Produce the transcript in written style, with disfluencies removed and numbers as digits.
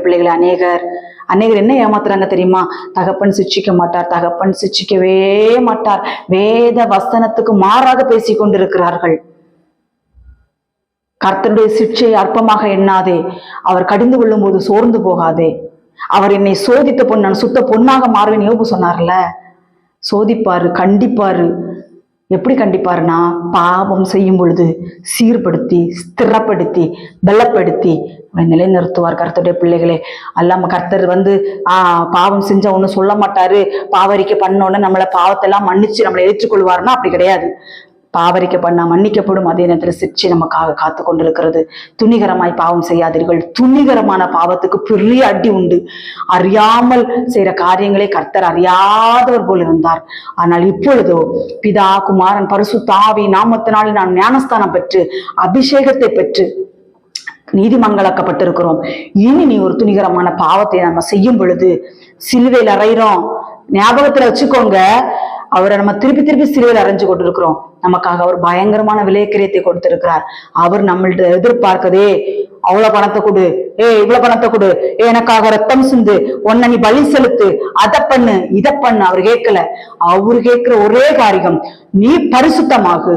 பிள்ளைகளை அநேகர் என்ன ஏமாத்துறாங்க தெரியுமா? தகப்பன் சிட்சிக்க மாட்டார், தகப்பன் சிட்சிக்கவே மாட்டார், வேத வசனத்துக்கு மாறாக பேசிக் கொண்டிருக்கிறார்கள். கர்த்தருடைய சிட்சையை அற்பமாக எண்ணாதே, அவர் கடிந்து கொள்ளும் போது சோர்ந்து போகாதே. அவர் என்னை சோதித்த பொன் நான் சுத்த பொன்னாக மாறுவேன் யோபு சொன்னார்ல. சோதிப்பாரு, கண்டிப்பாரு. எப்படி கண்டிப்பாருன்னா, பாவம் செய்யும் பொழுது சீர்படுத்தி, ஸ்திரப்படுத்தி, பலப்படுத்தி நிலைநிறுத்துவார். கர்த்தருடைய பிள்ளைகளே, அல்லாம கர்த்தர் பாவம் செஞ்ச ஒண்ணு சொல்ல மாட்டாரு, பாவரிக்கை பண்ணோன்னு நம்மளை பாவத்தெல்லாம் மன்னிச்சு நம்மளை ஏற்றுக்கொள்வாருன்னா அப்படி கிடையாது. பாவரிக்கை பண்ணா மன்னிக்கப்படும், அதே நேரத்தில் சிற்சி நமக்காக காத்து கொண்டிருக்கிறது. துணிகரமாய் பாவம் செய்யாதீர்கள். துணிகரமான பாவத்துக்கு பெரிய அடி உண்டு. அறியாமல் செய்யற காரியங்களே கர்த்தர் அறியாதவர் போல் இருந்தார். ஆனால் இப்பொழுதோ பிதா, குமாரன், பரிசுத்த ஆவி நாமத்தினால் நான் ஞானஸ்தானம் பெற்று அபிஷேகத்தை பெற்று நீதிமங்களாக்கப்பட்டிருக்கிறோம். இனி நீ ஒரு துணிகரமான பாவத்தை நம்ம செய்யும் பொழுது சிலுவையில் அறையிறோம். ஞாபகத்துல வச்சுக்கோங்க, அவரை நம்ம திருப்பி திருப்பி சிலுவையில் அரைஞ்சு கொண்டிருக்கிறோம். நமக்காக அவர் பயங்கரமான விலைக்கிரியத்தை கொடுத்திருக்கிறார். அவர் நம்மள்ட்ட எதிர்பார்க்கதே, அவ்வளவு பணத்தை கொடு, இவ்வளவு பணத்தை கொடு, எனக்காக ரத்தம் சிந்து, உன்னை நீ பலி செலுத்து, அதை பண்ணு, இதை பண்ணு. அவர் கேட்கல. அவரு கேட்கிற ஒரே காரியம், நீ பரிசுத்தமாகு.